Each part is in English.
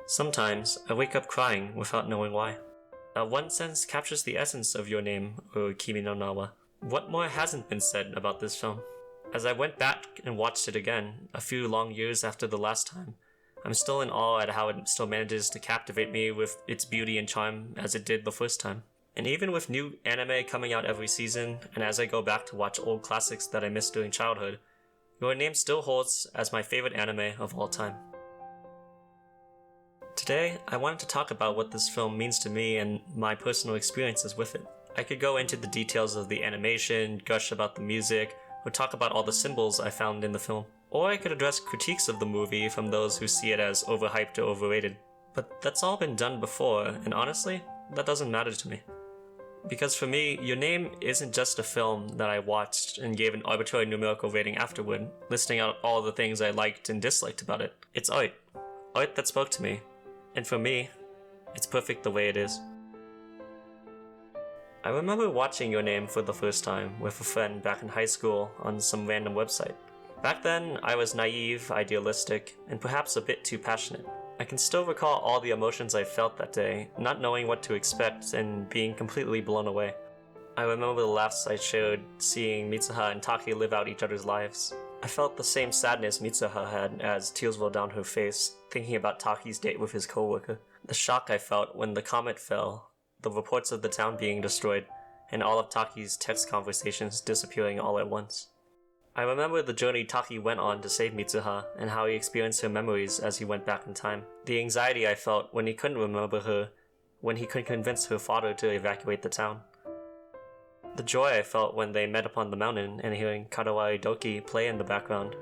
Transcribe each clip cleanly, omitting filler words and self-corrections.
Sometimes I wake up crying without knowing why. That one sentence captures the essence of Your Name, or Kimi no Nawa. What more hasn't been said about this film? As I went back and watched it again, a few long years after the last time, I'm still in awe at how it still manages to captivate me with its beauty and charm as it did the first time. And even with new anime coming out every season, and as I go back to watch old classics that I missed during childhood, Your Name still holds as my favorite anime of all time. Today, I wanted to talk about what this film means to me and my personal experiences with it. I could go into the details of the animation, gush about the music, or talk about all the symbols I found in the film. Or I could address critiques of the movie from those who see it as overhyped or overrated. But that's all been done before, and honestly, that doesn't matter to me. Because for me, Your Name isn't just a film that I watched and gave an arbitrary numerical rating afterward, listing out all the things I liked and disliked about it. It's art. Art that spoke to me. And for me, it's perfect the way it is. I remember watching Your Name for the first time with a friend back in high school on some random website. Back then, I was naive, idealistic, and perhaps a bit too passionate. I can still recall all the emotions I felt that day, not knowing what to expect and being completely blown away. I remember the laughs I shared seeing Mitsuha and Taki live out each other's lives. I felt the same sadness Mitsuha had as tears rolled down her face, thinking about Taki's date with his coworker. The shock I felt when the comet fell, the reports of the town being destroyed, and all of Taki's text conversations disappearing all at once. I remember the journey Taki went on to save Mitsuha and how he experienced her memories as he went back in time. The anxiety I felt when he couldn't remember her, when he couldn't convince her father to evacuate the town. The joy I felt when they met upon the mountain and hearing Karawari Doki play in the background,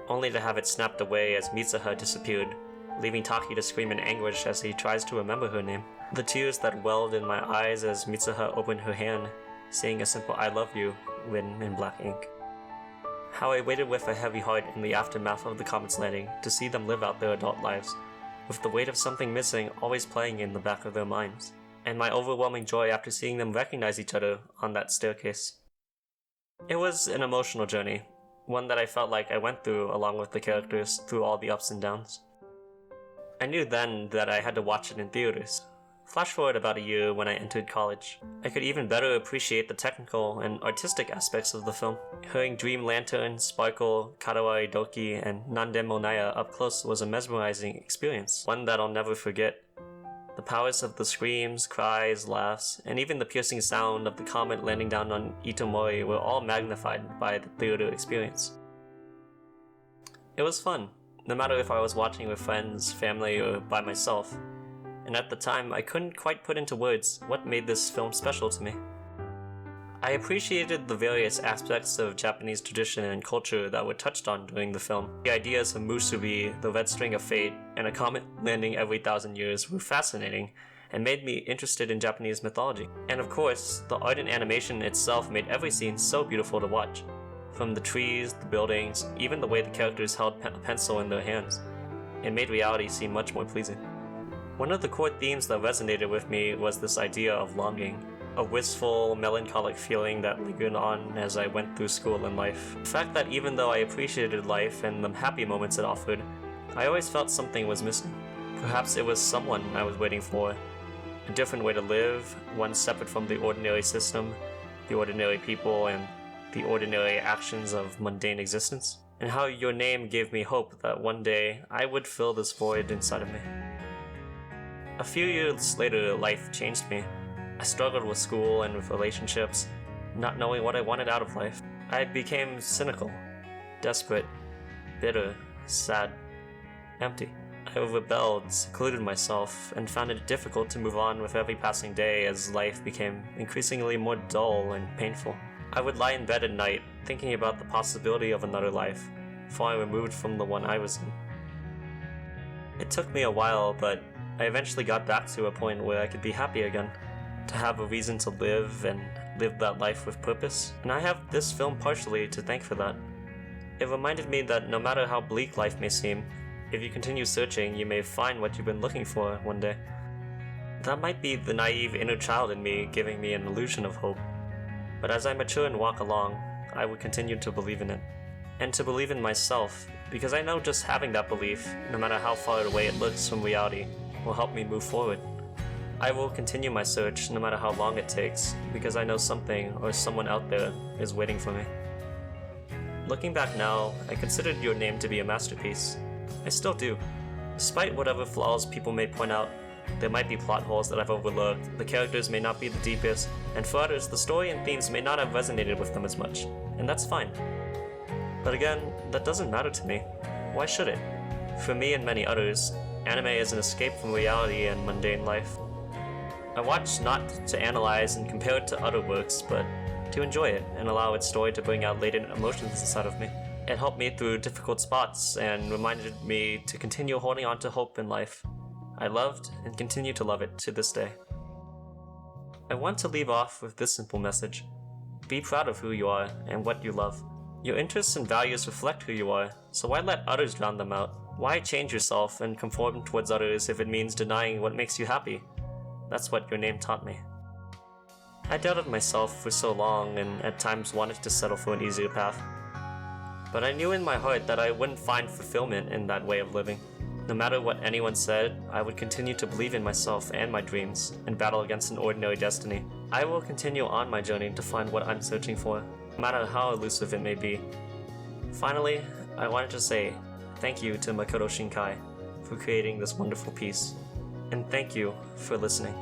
only to have it snapped away as Mitsuha disappeared, leaving Taki to scream in anguish as he tries to remember her name. The tears that welled in my eyes as Mitsuha opened her hand, saying a simple "I love you" written in black ink. How I waited with a heavy heart in the aftermath of the comet's landing to see them live out their adult lives, with the weight of something missing always playing in the back of their minds, and my overwhelming joy after seeing them recognize each other on that staircase. It was an emotional journey, one that I felt like I went through along with the characters through all the ups and downs. I knew then that I had to watch it in theaters. Flash forward about a year when I entered college. I could even better appreciate the technical and artistic aspects of the film. Hearing Dream Lantern, Sparkle, Karawari Doki, and Nanden Monaya up close was a mesmerizing experience, one that I'll never forget. The powers of the screams, cries, laughs, and even the piercing sound of the comet landing down on Itomori were all magnified by the theater experience. It was fun, no matter if I was watching with friends, family, or by myself. And at the time, I couldn't quite put into words what made this film special to me. I appreciated the various aspects of Japanese tradition and culture that were touched on during the film. The ideas of musubi, the red string of fate, and a comet landing every 1,000 years were fascinating and made me interested in Japanese mythology. And of course, the art and animation itself made every scene so beautiful to watch. From the trees, the buildings, even the way the characters held a pencil in their hands. It made reality seem much more pleasing. One of the core themes that resonated with me was this idea of longing, a wistful, melancholic feeling that lingered on as I went through school and life. The fact that even though I appreciated life and the happy moments it offered, I always felt something was missing. Perhaps it was someone I was waiting for, a different way to live, one separate from the ordinary system, the ordinary people, and the ordinary actions of mundane existence. And how Your Name gave me hope that one day I would fill this void inside of me. A few years later, life changed me. I struggled with school and with relationships, not knowing what I wanted out of life. I became cynical, desperate, bitter, sad, empty. I rebelled, secluded myself, and found it difficult to move on with every passing day as life became increasingly more dull and painful. I would lie in bed at night, thinking about the possibility of another life, far removed from the one I was in. It took me a while, but I eventually got back to a point where I could be happy again, to have a reason to live and live that life with purpose, and I have this film partially to thank for that. It reminded me that no matter how bleak life may seem, if you continue searching, you may find what you've been looking for one day. That might be the naive inner child in me giving me an illusion of hope, but as I mature and walk along, I will continue to believe in it. and to believe in myself, because I know just having that belief, no matter how far away it looks from reality, will help me move forward. I will continue my search no matter how long it takes, because I know something or someone out there is waiting for me. Looking back now, I considered your name to be a masterpiece. I still do. Despite whatever flaws people may point out, there might be plot holes that I've overlooked, the characters may not be the deepest, and for others, the story and themes may not have resonated with them as much, and that's fine. But again, that doesn't matter to me. Why should it? For me and many others, anime is an escape from reality and mundane life. I watch not to analyze and compare it to other works, but to enjoy it and allow its story to bring out latent emotions inside of me. It helped me through difficult spots and reminded me to continue holding on to hope in life. I loved and continue to love it to this day. I want to leave off with this simple message. Be proud of who you are and what you love. Your interests and values reflect who you are, so why let others drown them out? Why change yourself and conform towards others if it means denying what makes you happy? That's what your name taught me. I doubted myself for so long and at times wanted to settle for an easier path. But I knew in my heart that I wouldn't find fulfillment in that way of living. No matter what anyone said, I would continue to believe in myself and my dreams and battle against an ordinary destiny. I will continue on my journey to find what I'm searching for, no matter how elusive it may be. Finally, I wanted to say thank you to Makoto Shinkai for creating this wonderful piece. And thank you for listening.